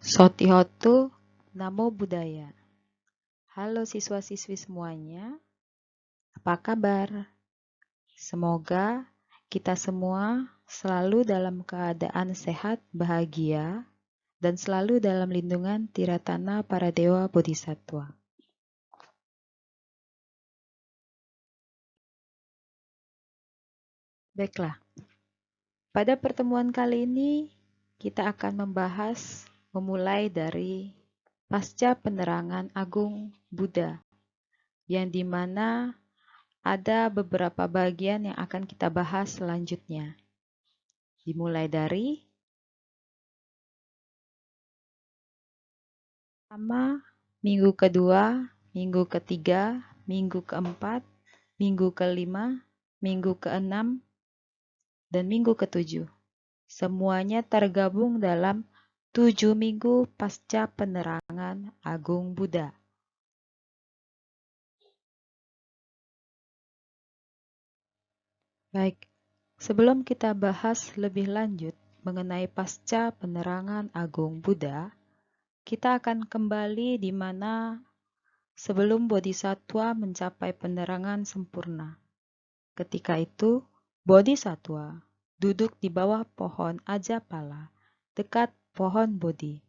Sotihotu, Namo Buddhaya. Halo siswa-siswi semuanya, apa kabar? Semoga kita semua selalu dalam keadaan sehat, bahagia, dan selalu dalam lindungan tiratana para dewa bodhisattva. Baiklah, pada pertemuan kali ini kita akan membahas memulai dari pasca penerangan agung Buddha, yang dimana ada beberapa bagian yang akan kita bahas selanjutnya. Dimulai dari pertama, minggu kedua, minggu ketiga, minggu keempat, minggu kelima, minggu keenam, dan minggu ketujuh. Semuanya tergabung dalam 7 minggu pasca penerangan agung Buddha. Baik, sebelum kita bahas lebih lanjut mengenai pasca penerangan agung Buddha, kita akan kembali di mana sebelum bodhisattva mencapai penerangan sempurna. Ketika itu, bodhisattva duduk di bawah pohon ajapala dekat pohon bodhi.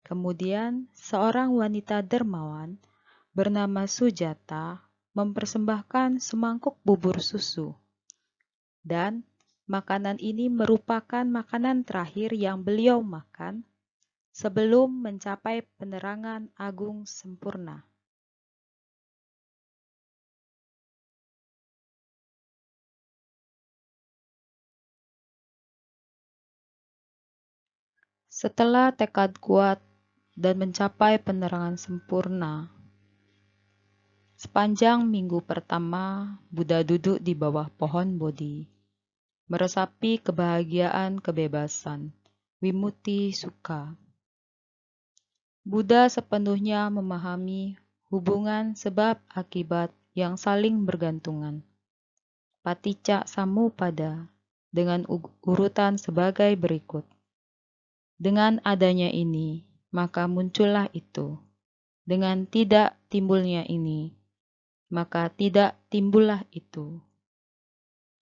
Kemudian, seorang wanita dermawan bernama Sujata mempersembahkan semangkuk bubur susu. Dan makanan ini merupakan makanan terakhir yang beliau makan sebelum mencapai penerangan agung sempurna. Setelah tekad kuat dan mencapai penerangan sempurna, sepanjang minggu pertama, Buddha duduk di bawah pohon bodhi, meresapi kebahagiaan kebebasan, vimutti sukha. Buddha sepenuhnya memahami hubungan sebab akibat yang saling bergantungan. Paticca samuppada dengan urutan sebagai berikut. Dengan adanya ini, maka muncullah itu. Dengan tidak timbulnya ini, maka tidak timbullah itu.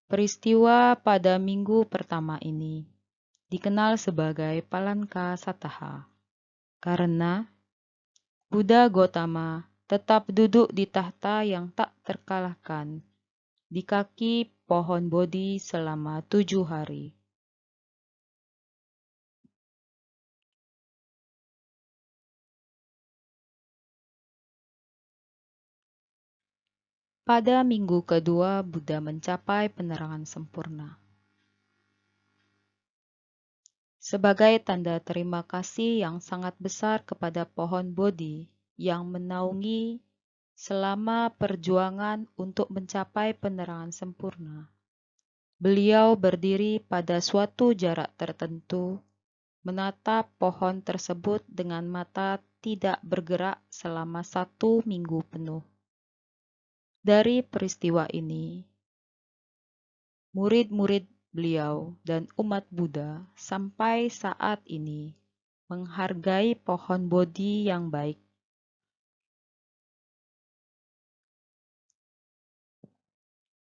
Peristiwa pada minggu pertama ini dikenal sebagai Palanka Sataha, karena Buddha Gotama tetap duduk di tahta yang tak terkalahkan di kaki pohon bodhi selama 7 hari. Pada minggu kedua, Buddha mencapai penerangan sempurna. Sebagai tanda terima kasih yang sangat besar kepada pohon bodhi yang menaungi selama perjuangan untuk mencapai penerangan sempurna, beliau berdiri pada suatu jarak tertentu, menatap pohon tersebut dengan mata tidak bergerak selama 1 minggu penuh. Dari peristiwa ini, murid-murid beliau dan umat Buddha sampai saat ini menghargai pohon bodhi yang baik.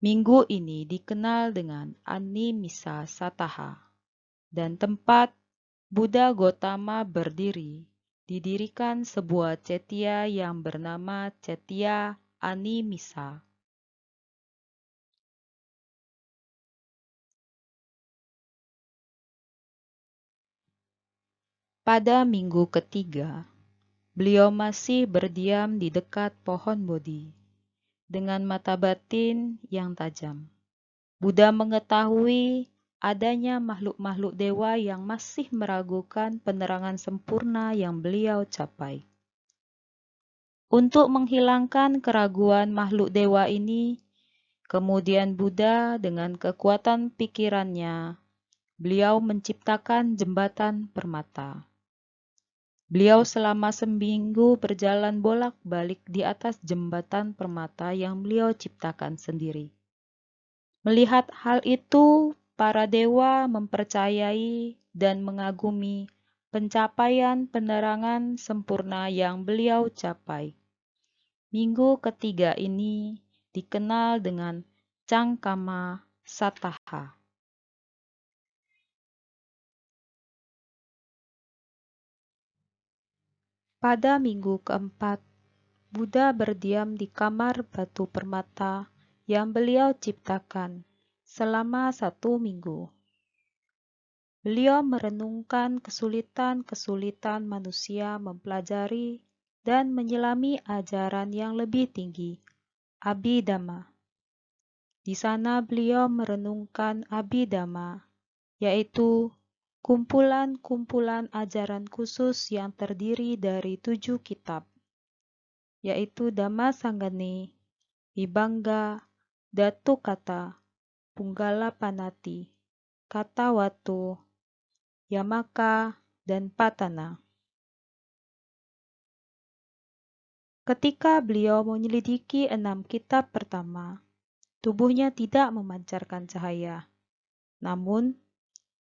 Minggu ini dikenal dengan Animissa Sataha, dan tempat Buddha Gotama berdiri didirikan sebuah cetya yang bernama Cetya Animissa. Pada minggu ketiga, beliau masih berdiam di dekat pohon bodhi dengan mata batin yang tajam. Buddha mengetahui adanya makhluk-makhluk dewa yang masih meragukan penerangan sempurna yang beliau capai. Untuk menghilangkan keraguan makhluk dewa ini, kemudian Buddha dengan kekuatan pikirannya, beliau menciptakan jembatan permata. Beliau selama seminggu berjalan bolak-balik di atas jembatan permata yang beliau ciptakan sendiri. Melihat hal itu, para dewa mempercayai dan mengagumi pencapaian penerangan sempurna yang beliau capai. Minggu ketiga ini dikenal dengan Cangkama Sataha. Pada minggu keempat, Buddha berdiam di kamar batu permata yang beliau ciptakan selama 1 minggu. Beliau merenungkan kesulitan-kesulitan manusia mempelajari dan menyelami ajaran yang lebih tinggi, Abhidhamma. Di sana beliau merenungkan Abhidhamma, yaitu kumpulan-kumpulan ajaran khusus yang terdiri dari 7 kitab, yaitu Dhammasanggane, Vibhanga, Datukata, Punggala-panati, Kata-watu, Yamaka, dan Patana. Ketika beliau menyelidiki 6 kitab pertama, tubuhnya tidak memancarkan cahaya. Namun,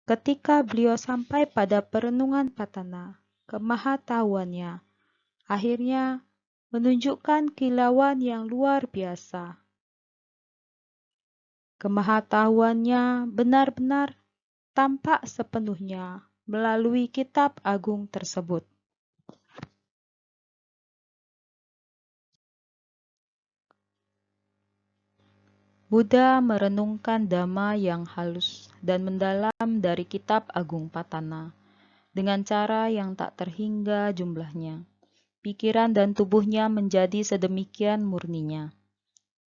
ketika beliau sampai pada perenungan Patana, kemahatauannya akhirnya menunjukkan kilauan yang luar biasa. Kemahatauannya benar-benar tampak sepenuhnya melalui kitab agung tersebut. Buddha merenungkan Dhamma yang halus dan mendalam dari kitab agung Patana dengan cara yang tak terhingga jumlahnya. Pikiran dan tubuhnya menjadi sedemikian murninya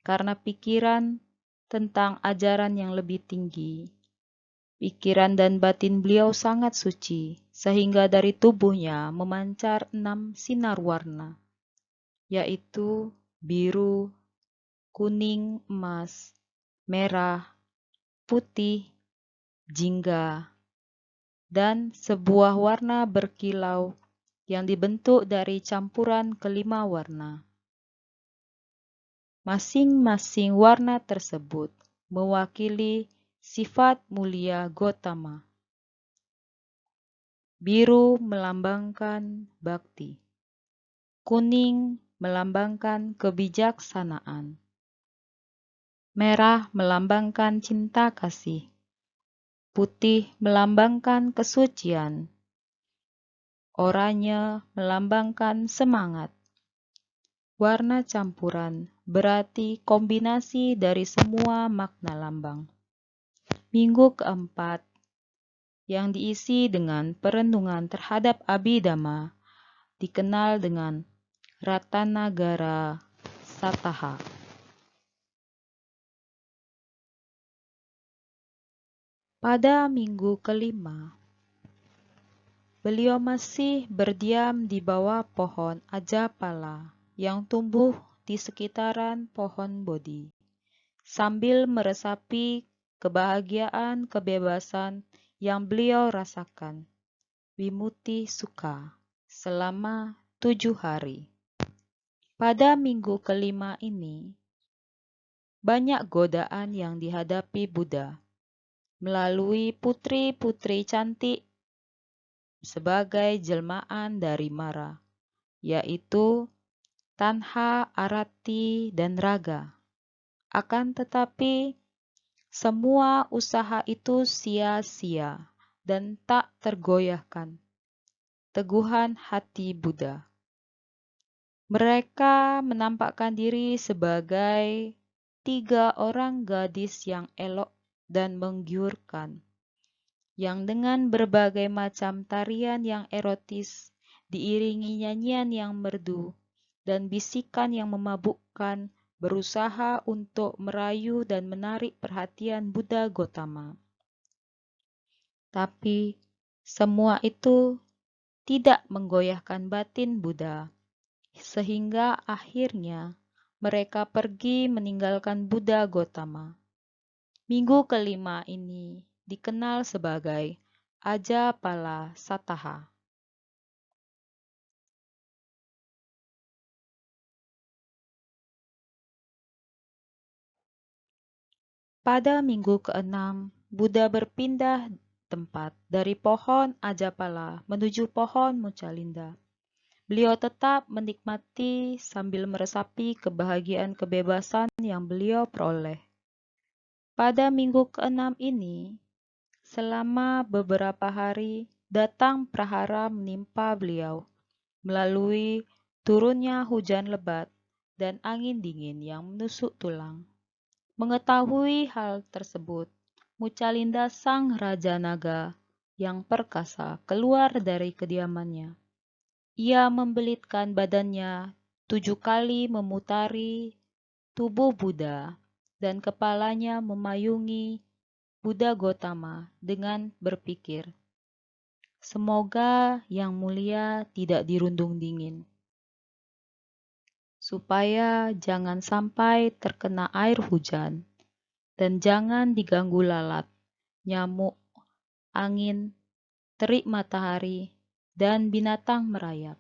karena pikiran tentang ajaran yang lebih tinggi. Pikiran dan batin beliau sangat suci, sehingga dari tubuhnya memancar 6 sinar warna, yaitu biru, kuning, emas, merah, putih, jingga, dan sebuah warna berkilau yang dibentuk dari campuran kelima warna. Masing-masing warna tersebut mewakili sifat mulia Gotama. Biru melambangkan bakti, kuning melambangkan kebijaksanaan, merah melambangkan cinta kasih, putih melambangkan kesucian, oranye melambangkan semangat. Warna campuran berarti kombinasi dari semua makna lambang. Minggu keempat yang diisi dengan perenungan terhadap Abhidhamma dikenal dengan Ratanagara Sataha. Pada minggu kelima, beliau masih berdiam di bawah pohon Ajapala yang tumbuh di sekitaran pohon Bodhi, sambil meresapi kebahagiaan kebebasan yang beliau rasakan, Vimutti Sukha, selama 7 hari. Pada minggu kelima ini, banyak godaan yang dihadapi Buddha melalui putri-putri cantik sebagai jelmaan dari Mara, yaitu Tanha, Arati, dan Raga. Akan tetapi, semua usaha itu sia-sia dan tak tergoyahkan teguhan hati Buddha. Mereka menampakkan diri sebagai 3 orang gadis yang elok dan menggiurkan, yang dengan berbagai macam tarian yang erotis diiringi nyanyian yang merdu dan bisikan yang memabukkan berusaha untuk merayu dan menarik perhatian Buddha Gotama. Tapi semua itu tidak menggoyahkan batin Buddha, sehingga akhirnya mereka pergi meninggalkan Buddha Gotama. Minggu kelima ini dikenal sebagai Ajapala Sataha. Pada minggu keenam, Buddha berpindah tempat dari pohon Ajapala menuju pohon Mucalinda. Beliau tetap menikmati sambil meresapi kebahagiaan kebebasan yang beliau peroleh. Pada minggu ke-6 ini, selama beberapa hari, datang prahara menimpa beliau melalui turunnya hujan lebat dan angin dingin yang menusuk tulang. Mengetahui hal tersebut, Mucalinda sang Raja Naga yang perkasa keluar dari kediamannya. Ia membelitkan badannya 7 kali memutari tubuh Buddha dan kepalanya memayungi Buddha Gotama dengan berpikir, "Semoga Yang Mulia tidak dirundung dingin, supaya jangan sampai terkena air hujan, dan jangan diganggu lalat, nyamuk, angin, terik matahari, dan binatang merayap."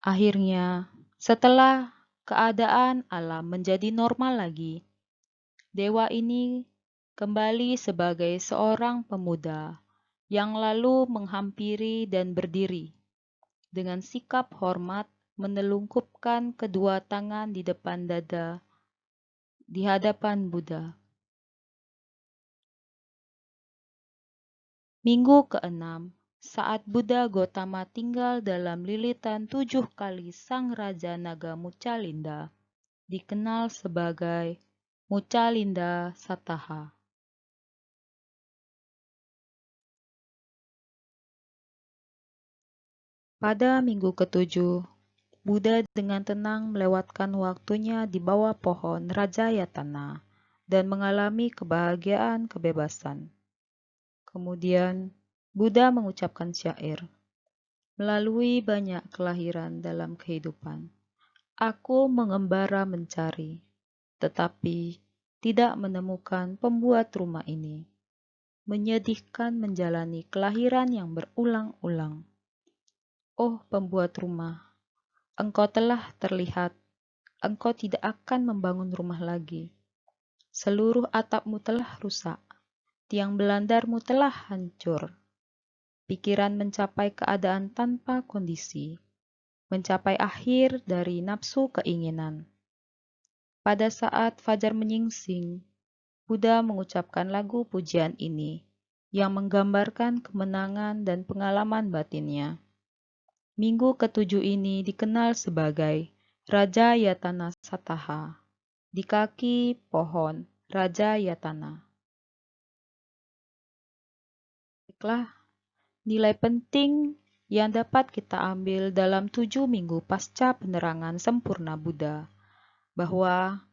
Akhirnya, setelah keadaan alam menjadi normal lagi, dewa ini kembali sebagai seorang pemuda yang lalu menghampiri dan berdiri dengan sikap hormat menelungkupkan kedua tangan di depan dada di hadapan Buddha. Minggu ke-6, saat Buddha Gotama tinggal dalam lilitan 7 kali sang Raja Naga Mucalinda, dikenal sebagai Mucalinda Sataha. Pada minggu ke-7, Buddha dengan tenang melewatkan waktunya di bawah pohon Rajayatana dan mengalami kebahagiaan kebebasan. Kemudian, Buddha mengucapkan syair, "Melalui banyak kelahiran dalam kehidupan, aku mengembara mencari, tetapi tidak menemukan pembuat rumah ini. Menyedihkan menjalani kelahiran yang berulang-ulang. Oh pembuat rumah, engkau telah terlihat, engkau tidak akan membangun rumah lagi. Seluruh atapmu telah rusak, tiang belandarmu telah hancur. Pikiran mencapai keadaan tanpa kondisi, mencapai akhir dari nafsu keinginan." Pada saat fajar menyingsing, Buddha mengucapkan lagu pujian ini yang menggambarkan kemenangan dan pengalaman batinnya. Minggu ke-7 ini dikenal sebagai Rajayatana Sataha, di kaki pohon Rajayatana. Baiklah, nilai penting yang dapat kita ambil dalam 7 minggu pasca penerangan sempurna Buddha, bahwa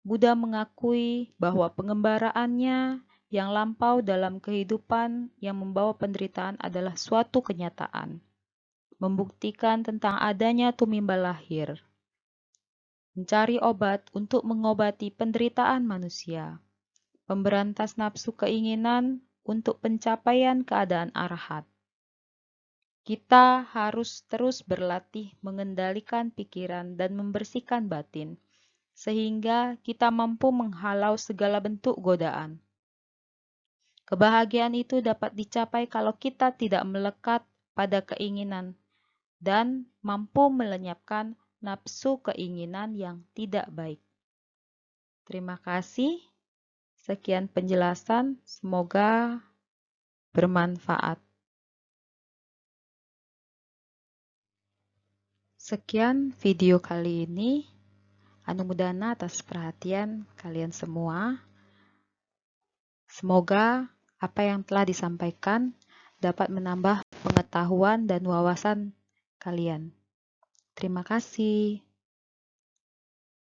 Buddha mengakui bahwa pengembaraannya yang lampau dalam kehidupan yang membawa penderitaan adalah suatu kenyataan, membuktikan tentang adanya tumimbal lahir, mencari obat untuk mengobati penderitaan manusia, pemberantas nafsu keinginan untuk pencapaian keadaan arahat. Kita harus terus berlatih mengendalikan pikiran dan membersihkan batin, sehingga kita mampu menghalau segala bentuk godaan. Kebahagiaan itu dapat dicapai kalau kita tidak melekat pada keinginan dan mampu melenyapkan nafsu keinginan yang tidak baik. Terima kasih. Sekian penjelasan, semoga bermanfaat. Sekian video kali ini. Anumodana atas perhatian kalian semua. Semoga apa yang telah disampaikan dapat menambah pengetahuan dan wawasan kalian. Terima kasih.